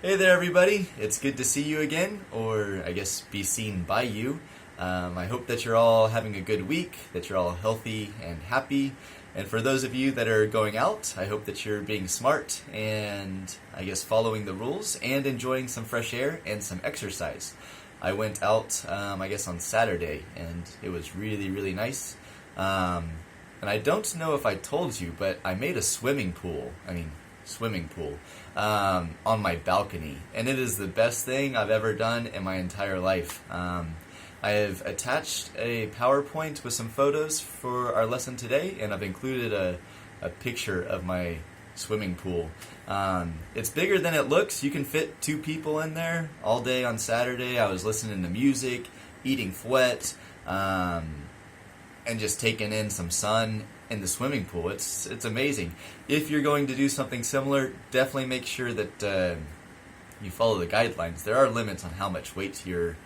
Hey there, everybody. It's good to see you again, or I guess be seen by you. I hope that you're all having a good week, that you're all healthy and happy. And for those of you that are going out, I hope that you're being smart and I guess following the rules and enjoying some fresh air and some exercise. I went out, I guess on Saturday, and it was really, really nice. And I don't know if I told you, but I made a swimming pool. Swimming pool on my balcony, and it is the best thing I've ever done in my entire life. I have attached a PowerPoint with some photos for our lesson today, and I've included a picture of my swimming pool. It's bigger than it looks. You can fit 2 people in there all day on Saturday. I was listening to music, eating fouette, and just taking in some sun in the swimming pool. It's amazing. If you're going to do something similar, definitely make sure that you follow the guidelines. There are limits on how much weight your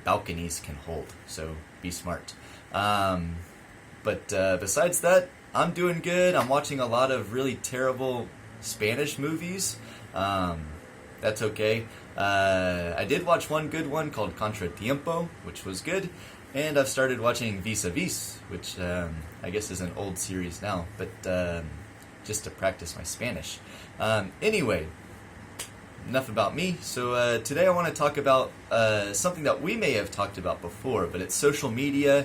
balconies can hold, so be smart. But besides that, I'm doing good. I'm watching a lot of really terrible Spanish movies. That's okay. I did watch one good one called Contratiempo, which was good. And I've started watching Vis a Vis, which I guess is an old series now, but just to practice my Spanish. Anyway, enough about me. So today I want to talk about something that we may have talked about before, but it's social media.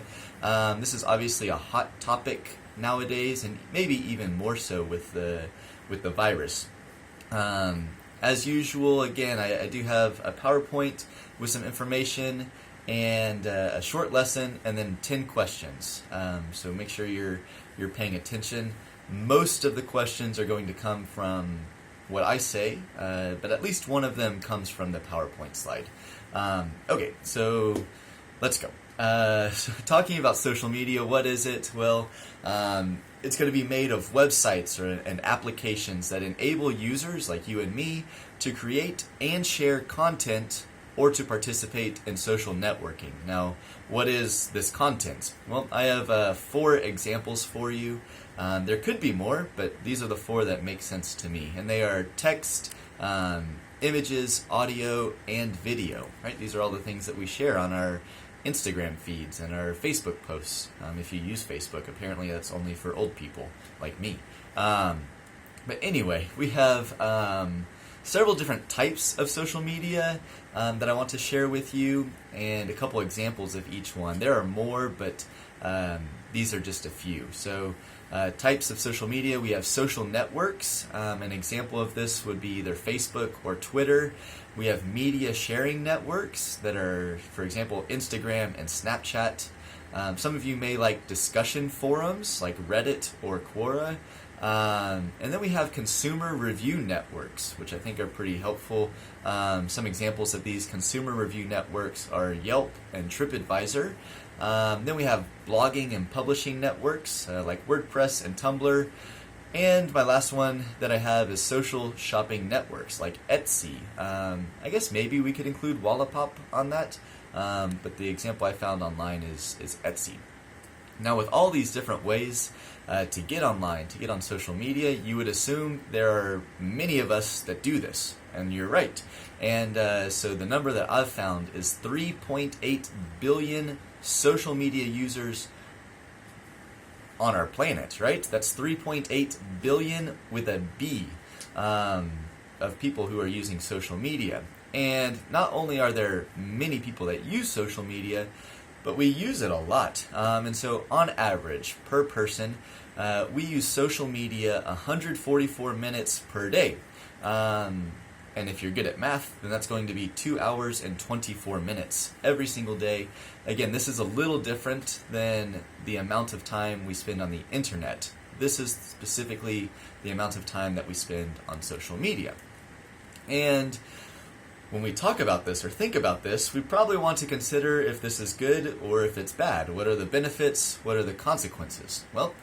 This is obviously a hot topic nowadays, and maybe even more so with the virus. As usual, again, I do have a PowerPoint with some information and a short lesson, and then 10 questions. So make sure you're paying attention. Most of the questions are going to come from what I say, but at least one of them comes from the PowerPoint slide. Okay, so let's go. So talking about social media, what is it? Well, it's going to be made of websites and applications that enable users like you and me to create and share content or to participate in social networking. Now, what is this content? Well, I have 4 examples for you. There could be more, but these are the 4 that make sense to me. And they are text, images, audio, and video. Right? These are all the things that we share on our Instagram feeds and our Facebook posts. If you use Facebook, apparently that's only for old people like me. But anyway, we have several different types of social media that I want to share with you, and a couple examples of each one. There are more, but these are just a few. So types of social media, we have social networks. An example of this would be either Facebook or Twitter. We have media sharing networks that are, for example, Instagram and Snapchat. Some of you may like discussion forums like Reddit or Quora. And then we have consumer review networks, which I think are pretty helpful. Some examples of these consumer review networks are Yelp and TripAdvisor. Then we have blogging and publishing networks like WordPress and Tumblr. And my last one that I have is social shopping networks like Etsy. I guess maybe we could include Wallapop on that, but the example I found online is Etsy. Now, with all these different ways to get online, to get on social media, you would assume there are many of us that do this, and you're right. And so the number that I've found is 3.8 billion social media users on our planet, right? That's 3.8 billion with a B of people who are using social media. And not only are there many people that use social media, but we use it a lot. And so on average, per person, we use social media 144 minutes per day. And if you're good at math, then that's going to be 2 hours and 24 minutes every single day. Again, this is a little different than the amount of time we spend on the internet. This is specifically the amount of time that we spend on social media. And when we talk about this or think about this, we probably want to consider if this is good or if it's bad. What are the benefits? What are the consequences? Well,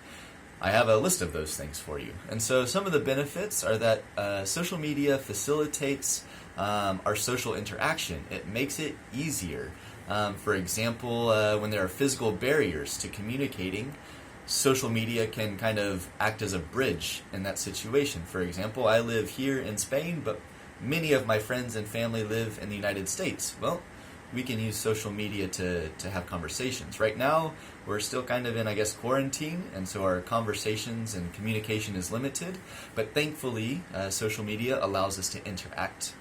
I have a list of those things for you. And so some of the benefits are that social media facilitates our social interaction. It makes it easier. For example, when there are physical barriers to communicating, social media can kind of act as a bridge in that situation. For example, I live here in Spain, but many of my friends and family live in the United States. Well, we can use social media to have conversations. Right now, we're still kind of in, I guess, quarantine, and so our conversations and communication is limited. But thankfully, social media allows us to interact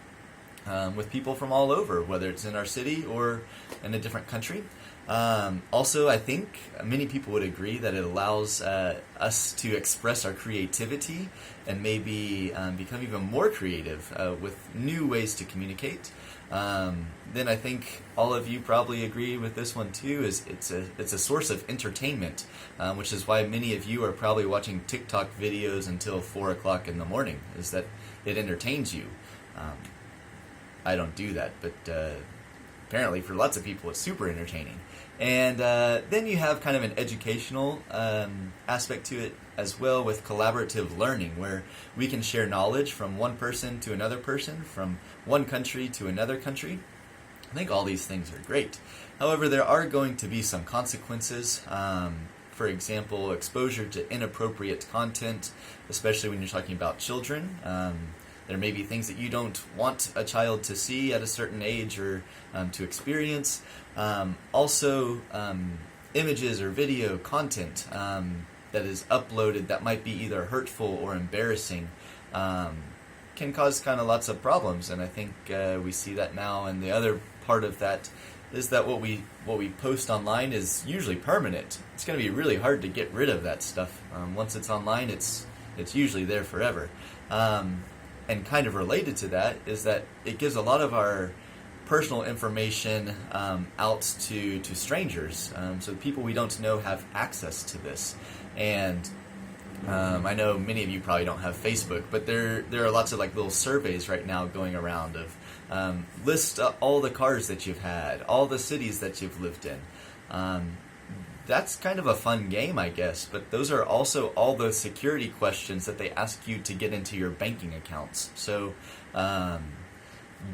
with people from all over, whether it's in our city or in a different country. Also, I think many people would agree that it allows us to express our creativity and maybe become even more creative with new ways to communicate. Then I think all of you probably agree with this one too, is it's a source of entertainment, which is why many of you are probably watching TikTok videos until 4 o'clock in the morning, is that it entertains you. I don't do that, but apparently for lots of people it's super entertaining. And then you have kind of an educational aspect to it as well, with collaborative learning, where we can share knowledge from one person to another person, from one country to another country. I think all these things are great. However, there are going to be some consequences. For example, exposure to inappropriate content, especially when you're talking about children. There may be things that you don't want a child to see at a certain age or to experience. Also, images or video content that is uploaded that might be either hurtful or embarrassing can cause kind of lots of problems. And I think we see that now. And the other part of that is that what we post online is usually permanent. It's going to be really hard to get rid of that stuff. Once it's online, it's usually there forever. And kind of related to that is that it gives a lot of our personal information out to strangers. So people we don't know have access to this. And I know many of you probably don't have Facebook, but there are lots of like little surveys right now going around of list all the cars that you've had, all the cities that you've lived in. That's kind of a fun game, I guess, but those are also all the security questions that they ask you to get into your banking accounts. So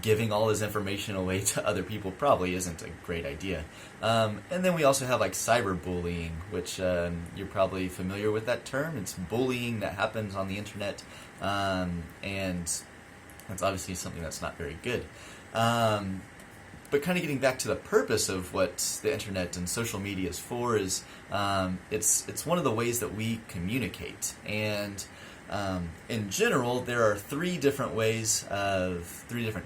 giving all this information away to other people probably isn't a great idea. And then we also have like cyberbullying, which you're probably familiar with that term. It's bullying that happens on the internet, and that's obviously something that's not very good. But kind of getting back to the purpose of what the internet and social media is for is it's one of the ways that we communicate. And in general, there are three different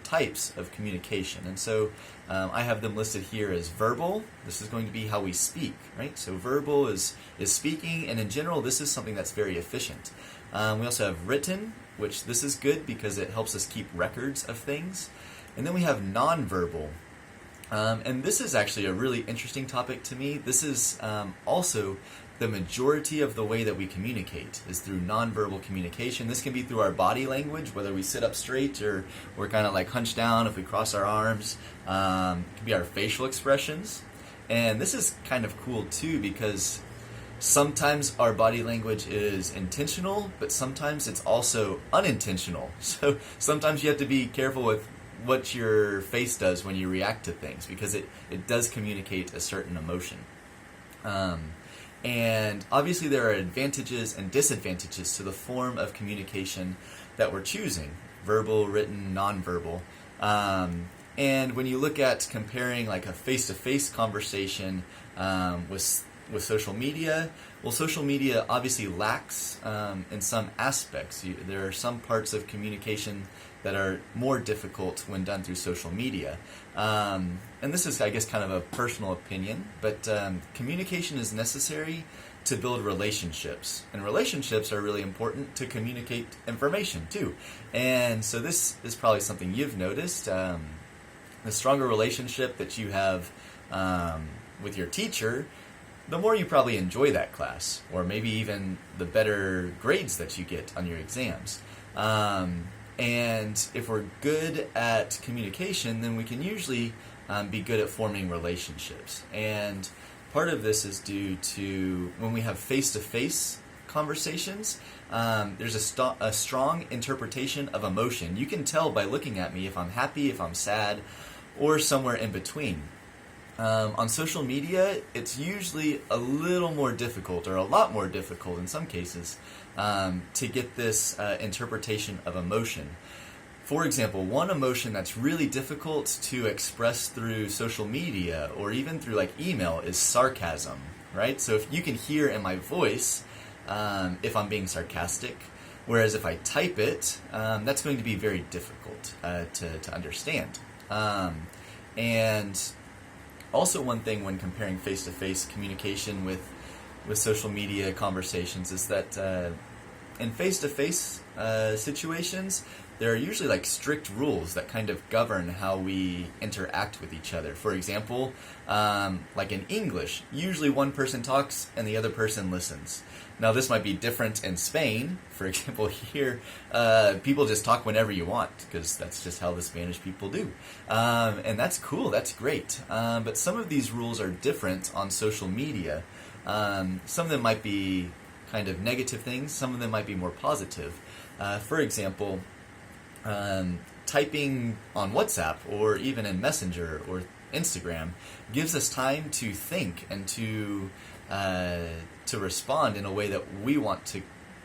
types of communication. And so I have them listed here as verbal. This is going to be how we speak, right? So verbal is speaking, and in general, this is something that's very efficient. We also have written, which this is good because it helps us keep records of things. And then we have nonverbal. And this is actually a really interesting topic to me. This is also the majority of the way that we communicate is through nonverbal communication. This can be through our body language, whether we sit up straight or we're kind of like hunched down if we cross our arms. It can be our facial expressions. And this is kind of cool too, because sometimes our body language is intentional, but sometimes it's also unintentional. So sometimes you have to be careful with what your face does when you react to things, because it does communicate a certain emotion. And obviously there are advantages and disadvantages to the form of communication that we're choosing, verbal, written, nonverbal. And when you look at comparing like a face-to-face conversation with social media, well, social media obviously lacks in some aspects. There are some parts of communication that are more difficult when done through social media. And this is, I guess, kind of a personal opinion, but communication is necessary to build relationships. And relationships are really important to communicate information, too. And so this is probably something you've noticed. The stronger relationship that you have with your teacher, the more you probably enjoy that class, or maybe even the better grades that you get on your exams. And if we're good at communication, then we can usually be good at forming relationships. And part of this is due to when we have face-to-face conversations, there's a strong interpretation of emotion. You can tell by looking at me if I'm happy, if I'm sad, or somewhere in between. On social media, it's usually a little more difficult, or a lot more difficult in some cases, to get this interpretation of emotion. For example, one emotion that's really difficult to express through social media or even through like email is sarcasm, right? So if you can hear in my voice if I'm being sarcastic, whereas if I type it, that's going to be very difficult to understand. And also one thing when comparing face-to-face communication with social media conversations is that in face-to-face situations, there are usually like strict rules that kind of govern how we interact with each other. For example, like in English, usually one person talks and the other person listens. Now this might be different in Spain. For example, here, people just talk whenever you want, because that's just how the Spanish people do. And that's cool, that's great. But some of these rules are different on social media. Some of them might be kind of negative things, some of them might be more positive. For example, typing on WhatsApp or even in Messenger or Instagram gives us time to think and to respond in a way that we want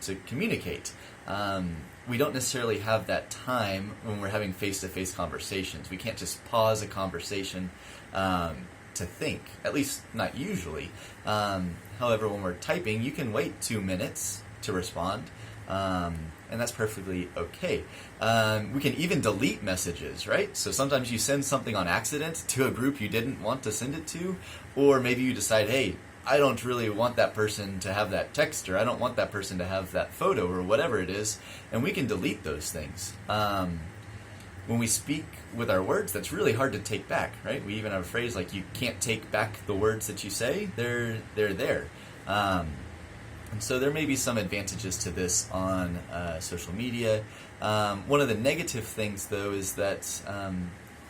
to communicate. We don't necessarily have that time when we're having face-to-face conversations. We can't just pause a conversation to think, at least not usually. However, when we're typing, you can wait 2 minutes to respond, and that's perfectly okay. We can even delete messages, right? So sometimes you send something on accident to a group you didn't want to send it to, or maybe you decide, hey, I don't really want that person to have that text, or I don't want that person to have that photo, or whatever it is, and we can delete those things. When we speak with our words, that's really hard to take back, right? We even have a phrase like, you can't take back the words that you say, they're there. And so there may be some advantages to this on social media. One of the negative things, though, is that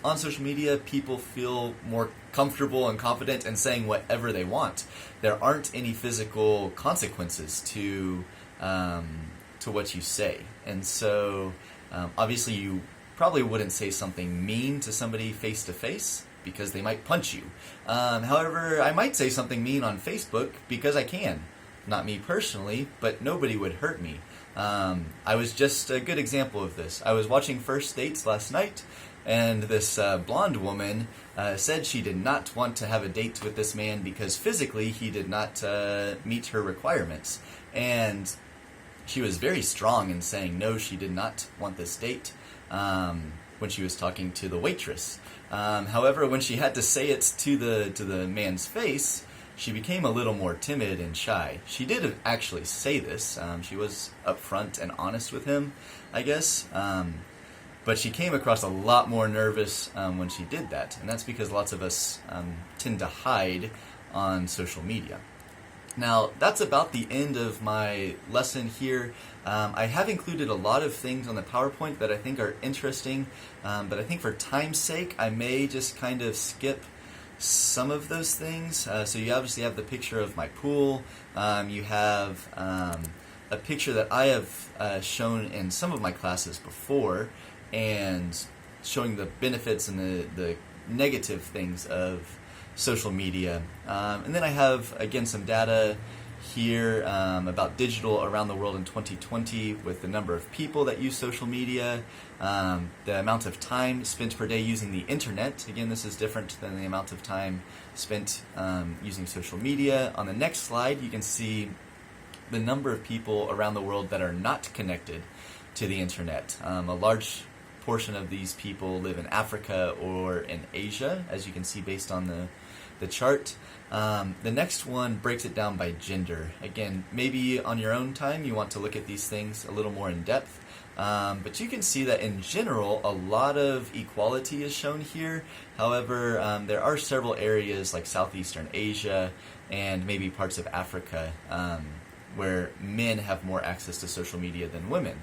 on social media, people feel more comfortable and confident in saying whatever they want. There aren't any physical consequences to what you say. And so obviously you probably wouldn't say something mean to somebody face-to-face because they might punch you. However, I might say something mean on Facebook because I can. Not me personally, but nobody would hurt me. I was just a good example of this. I was watching First Dates last night, and this blonde woman said she did not want to have a date with this man because physically he did not meet her requirements. And she was very strong in saying no, she did not want this date when she was talking to the waitress. However, when she had to say it to the man's face, she became a little more timid and shy. She did actually say this. She was upfront and honest with him, I guess. But she came across a lot more nervous when she did that. And that's because lots of us tend to hide on social media. Now, that's about the end of my lesson here. I have included a lot of things on the PowerPoint that I think are interesting, but I think for time's sake, I may just kind of skip some of those things. So you obviously have the picture of my pool. You have a picture that I have shown in some of my classes before, and showing the benefits and the negative things of social media. And then I have, again, some data here about digital around the world in 2020 with the number of people that use social media, the amount of time spent per day using the internet. Again, this is different than the amount of time spent using social media. On the next slide, you can see the number of people around the world that are not connected to the internet. A large portion of these people live in Africa or in Asia, as you can see based on the chart. The next one breaks it down by gender. Again, maybe on your own time you want to look at these things a little more in depth, but you can see that in general a lot of equality is shown here. However, there are several areas like Southeastern Asia and maybe parts of Africa where men have more access to social media than women.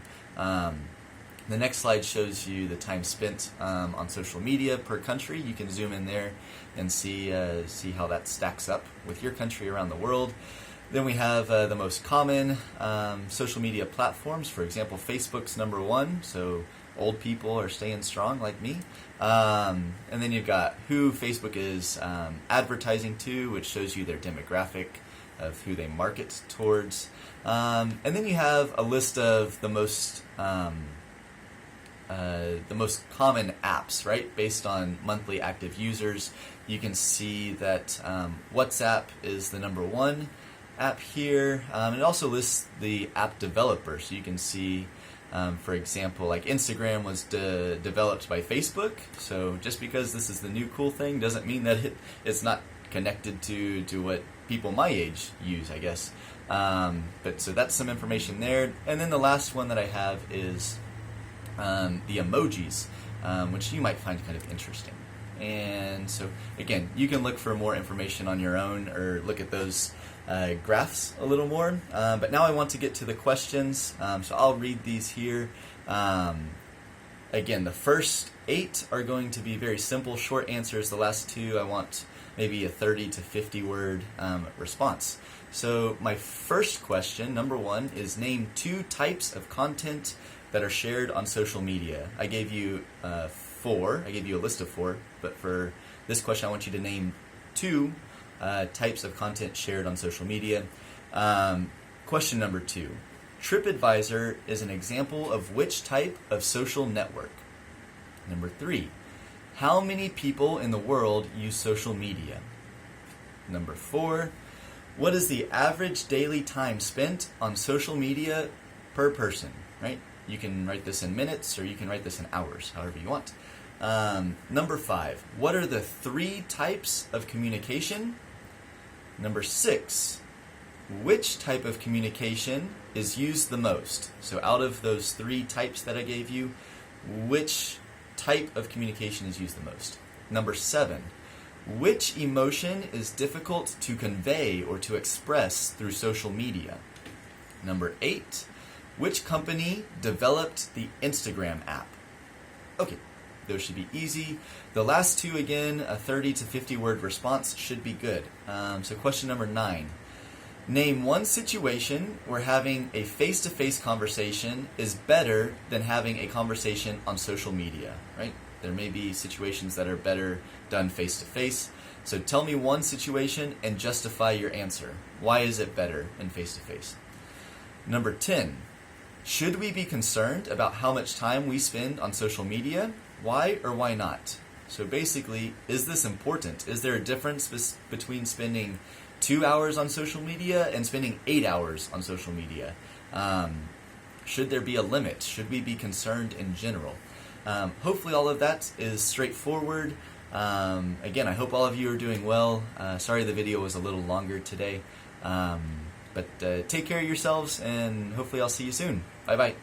The next slide shows you the time spent on social media per country. You can zoom in there and see how that stacks up with your country around the world. Then we have the most common social media platforms. For example, Facebook's number one, so old people are staying strong like me. And then you've got who Facebook is advertising to, which shows you their demographic of who they market towards. And then you have a list of the most the most common apps, right? Based on monthly active users, you can see that WhatsApp is the number one app here. It also lists the app developer, so you can see, for example, like Instagram was developed by Facebook. So just because this is the new cool thing doesn't mean that it's not connected to what people my age use, I guess. But so that's some information there. And then the last one that I have is the emojis, which you might find kind of interesting. And so again, you can look for more information on your own or look at those graphs a little more. But now I want to get to the questions, so I'll read these here. Again, the first 8 are going to be very simple, short answers. The last 2, I want maybe a 30 to 50 word response. So my first question, number 1, is name 2 types of content that are shared on social media. I gave you 4. I gave you a list of 4, but for this question I want you to name 2 types of content shared on social media. Question number 2. TripAdvisor is an example of which type of social network? Number 3. How many people in the world use social media? Number 4. What is the average daily time spent on social media per person? Right? You can write this in minutes or you can write this in hours, however you want. Number 5. What are the 3 types of communication? Number 6. Which type of communication is used the most? So out of those 3 types that I gave you, which type of communication is used the most? Number 7. Which emotion is difficult to convey or to express through social media? Number 8. Which company developed the Instagram app? Okay, those should be easy. The last 2, again, a 30 to 50 word response should be good. So question number 9. Name one situation where having a face-to-face conversation is better than having a conversation on social media, right? There may be situations that are better done face-to-face. So tell me one situation and justify your answer. Why is it better in face-to-face? Number 10. Should we be concerned about how much time we spend on social media? Why or why not? So basically, is this important? Is there a difference between spending 2 hours on social media and spending 8 hours on social media? Should there be a limit? Should we be concerned in general? Hopefully all of that is straightforward. Again, I hope all of you are doing well. Sorry the video was a little longer today. But take care of yourselves, and hopefully I'll see you soon. Bye-bye.